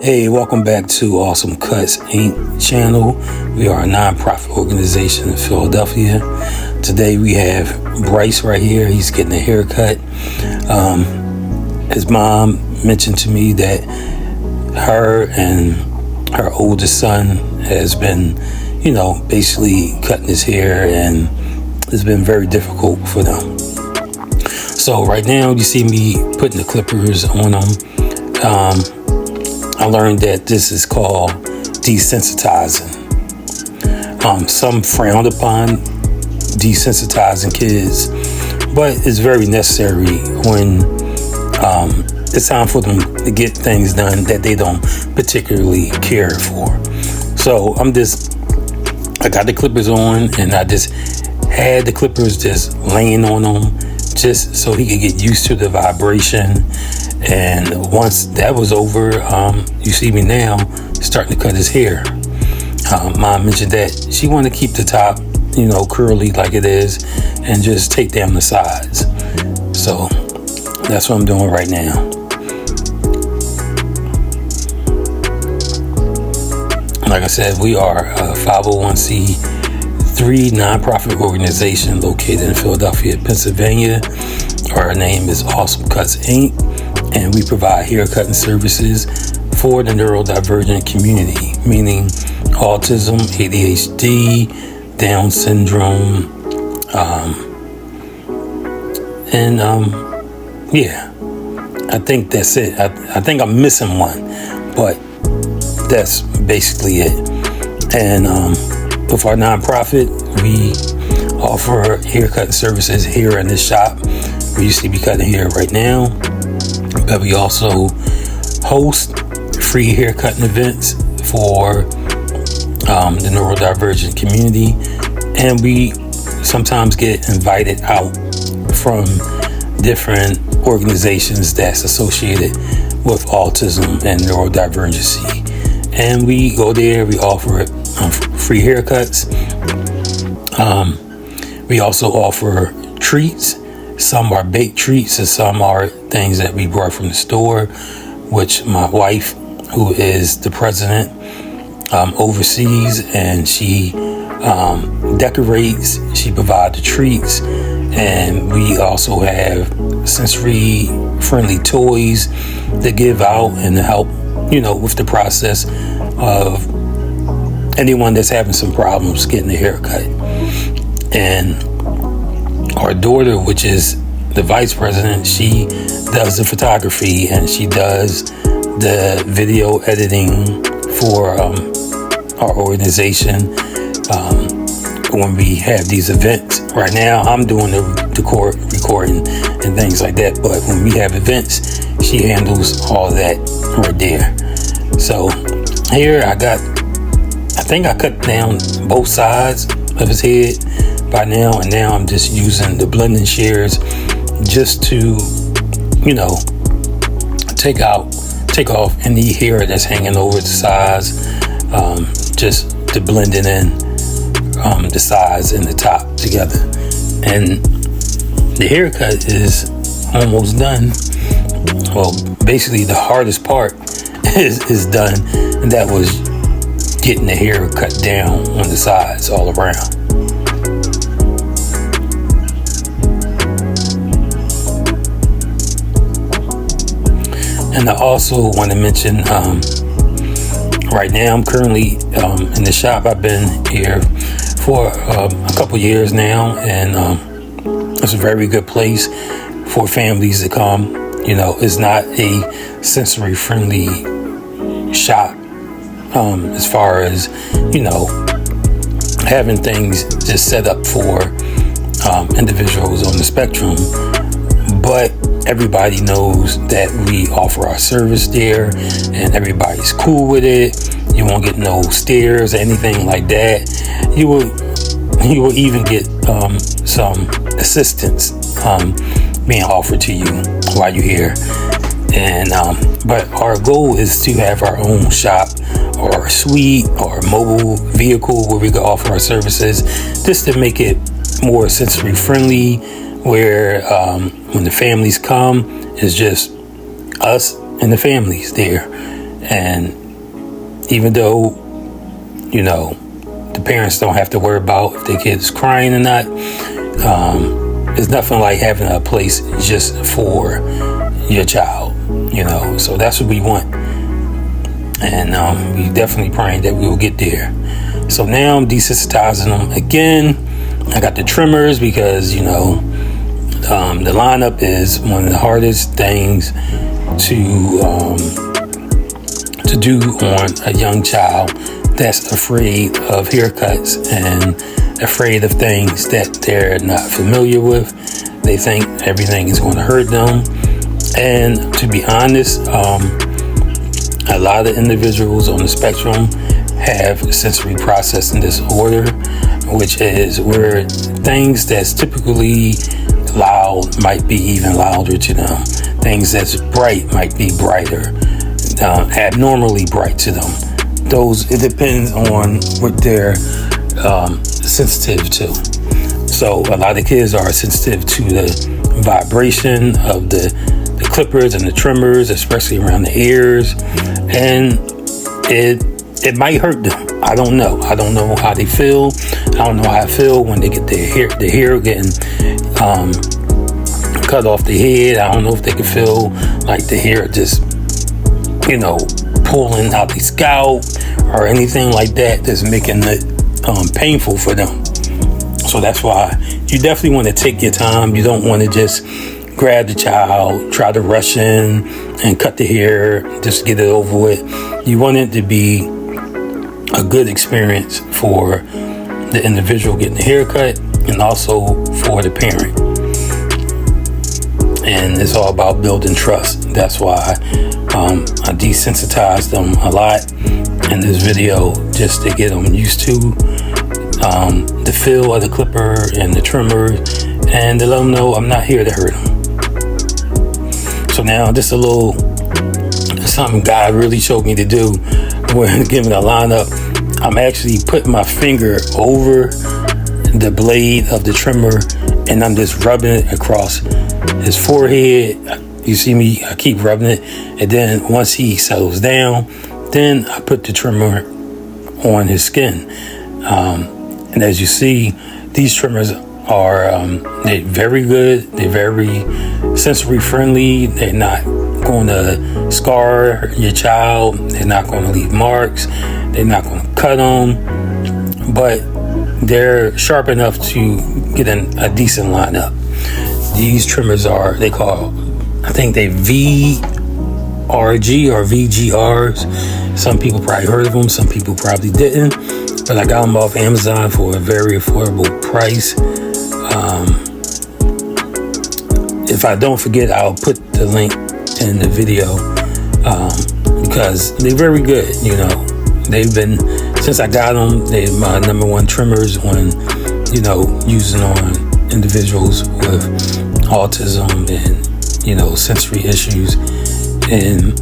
Hey, welcome back to Ausome Cutz Inc. channel. We are a non-profit organization in Philadelphia. Today we have Bryce right here. He's getting a haircut. His mom mentioned to me that her and her oldest son has been, basically cutting his hair, and it's been very difficult for them. So right now you see me putting the clippers on them. I learned that this is called desensitizing. Some frown upon desensitizing kids, but it's very necessary when it's time for them to get things done that they don't particularly care for. So I got the clippers on, and I just had the clippers just laying on him just so he could get used to the vibration. And once that was over, you see me now starting to cut his hair. Mom mentioned that she wanted to keep the top, curly like it is, and just take down the sides. So that's what I'm doing right now. Like I said, we are a 501c3 nonprofit organization located in Philadelphia, Pennsylvania. Our name is Ausome Cutz Inc. And we provide haircutting services for the neurodivergent community, meaning autism, ADHD, Down syndrome, I think that's it. I think I'm missing one, but that's basically it. And with our nonprofit, we offer haircutting services here in this shop. We used to be cutting hair right now. But we also host free haircutting events for the neurodivergent community, and we sometimes get invited out from different organizations that's associated with autism and neurodivergency. And we go there, we offer free haircuts. We also offer treats. Some are baked treats and some are things that we brought from the store, which my wife, who is the president, oversees, and she decorates, she provides the treats, and we also have sensory friendly toys to give out and to help, with the process of anyone that's having some problems getting a haircut. And our daughter, which is the vice president, she does the photography and she does the video editing for our organization when we have these events. Right now, I'm doing the recording and things like that, but when we have events, she handles all that right there. So here I think I cut down both sides of his head by now, and now I'm just using the blending shears just to, take off any hair that's hanging over the sides, just to blend it in, the sides and the top together. And the haircut is almost done. Well, basically the hardest part is done, and that was getting the hair cut down on the sides all around. And I also want to mention, right now I'm currently in the shop. I've been here for a couple years now, and it's a very good place for families to come. It's not a sensory friendly shop as far as, having things just set up for individuals on the spectrum. But everybody knows that we offer our service there, and everybody's cool with it. You won't get no stares or anything like that. You will even get some assistance being offered to you while you're here. And but our goal is to have our own shop or suite or mobile vehicle where we can offer our services, just to make it more sensory friendly, where when the families come, it's just us and the families there. And even though, the parents don't have to worry about if their kid's crying or not, it's nothing like having a place just for your child, so that's what we want. And we definitely praying that we will get there. So now I'm desensitizing them again. I got the trimmers because, the lineup is one of the hardest things to do on a young child that's afraid of haircuts and afraid of things that they're not familiar with. They think everything is going to hurt them. And to be honest, a lot of individuals on the spectrum have sensory processing disorder, which is where things that's typically loud might be even louder to them. Things that's bright might be brighter, abnormally bright to them. It depends on what they're sensitive to. So a lot of kids are sensitive to the vibration of the clippers and the trimmers, especially around the ears, and it might hurt them. I don't know how they feel. I don't know how I feel when they get the hair getting cut off the head. I don't know if they can feel like the hair just pulling out the scalp or anything like that that's making it painful for them. So that's why you definitely want to take your time. You don't want to just grab the child, try to rush in and cut the hair, just get it over with. You want it to be a good experience for the individual getting the haircut and also for the parent. And it's all about building trust. That's why I desensitized them a lot in this video, just to get them used to the feel of the clipper and the trimmer, and to let them know I'm not here to hurt them. So now just a little something God really showed me to do when giving a lineup. I'm actually putting my finger over the blade of the trimmer and I'm just rubbing it across his forehead. You see me, I keep rubbing it, and then once he settles down, then I put the trimmer on his skin. And as you see, these trimmers are they're very good. They're very sensory friendly. They're not going to scar your child. They're not going to leave marks. They're not going to cut them. But they're sharp enough to get in a decent lineup. These trimmers I think they VRG or VGRs. Some people probably heard of them. Some people probably didn't. But I got them off Amazon for a very affordable price. If I don't forget, I'll put the link in the video because they're very good. They've been, since I got them, they're my number one trimmers on, using on individuals with autism and, sensory issues. And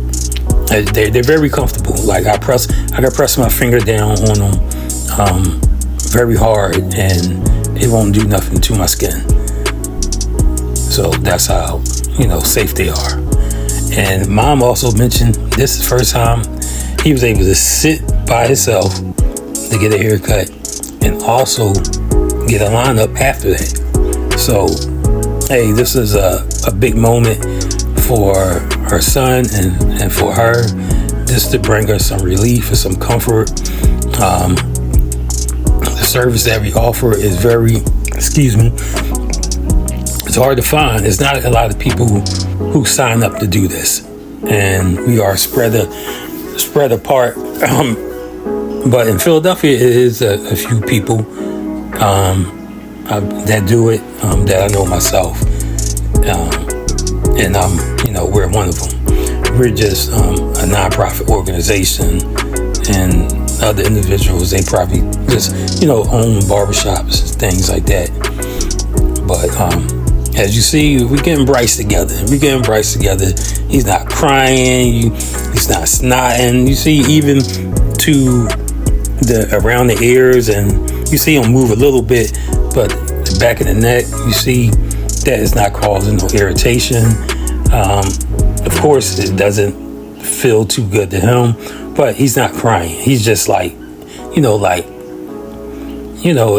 they're very comfortable. Like I can press my finger down on them very hard and it won't do nothing to my skin. So that's how, safe they are. And Mom also mentioned this is the first time he was able to sit by himself to get a haircut and also get a lineup after that. So, hey, this is a big moment for her son and for her, just to bring her some relief and some comfort. The service that we offer is it's hard to find. There's not a lot of people who sign up to do this, and we are spread apart. But in Philadelphia, it is a few people that do it that I know myself, and we're one of them. We're just a nonprofit organization, and other individuals, they probably just own barbershops, things like that. But as you see, we're getting Bryce together. He's not crying. He's not snotting. You see, even to around the ears, and you see him move a little bit, but the back of the neck, you see that is not causing no irritation. Of course, it doesn't feel too good to him, but he's not crying. He's just like, it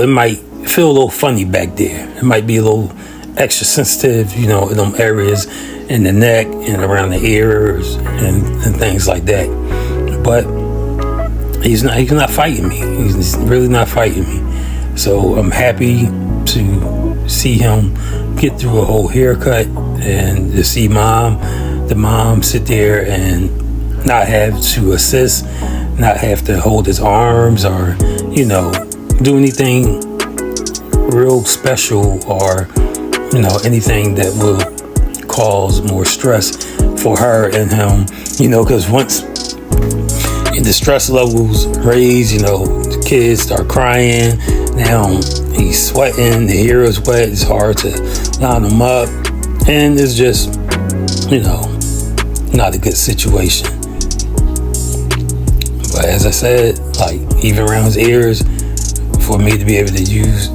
might feel a little funny back there. It might be a little extra sensitive, in them areas in the neck and around the ears and things like that. But he's not fighting me. He's really not fighting me. So I'm happy to see him get through a whole haircut and to see the mom sit there and not have to assist, not have to hold his arms or, do anything real special or, anything that will cause more stress for her and him, because once the stress levels raise, the kids start crying. Now he's sweating, the hair is wet, it's hard to line him up, and it's just, not a good situation. But as I said, like, even around his ears, for me to be able to use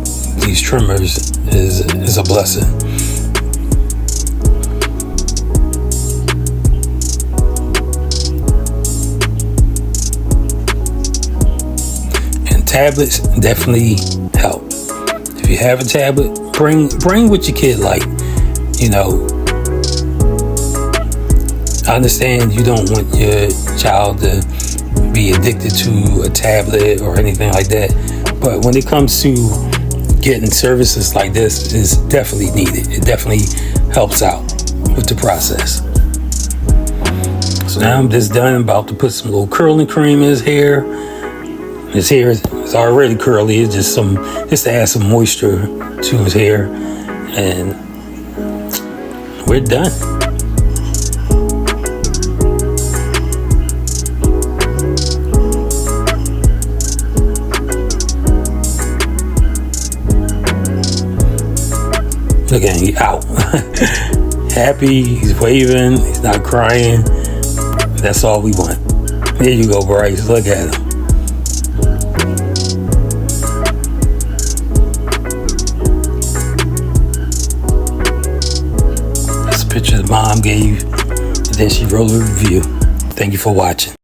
these trimmers is a blessing. And tablets definitely help. If you have a tablet, bring what your kid like. I understand you don't want your child to be addicted to a tablet or anything like that, but when it comes to getting services like this, is definitely needed. It definitely helps out with the process. So now I'm just done. I'm about to put some little curling cream in his hair. His hair is already curly. It's just to add some moisture to his hair, and we're done. Look at him, he's out. Happy, he's waving, he's not crying. That's all we want. There you go, Bryce. Look at him. That's a picture the mom gave, and then she wrote a review. Thank you for watching.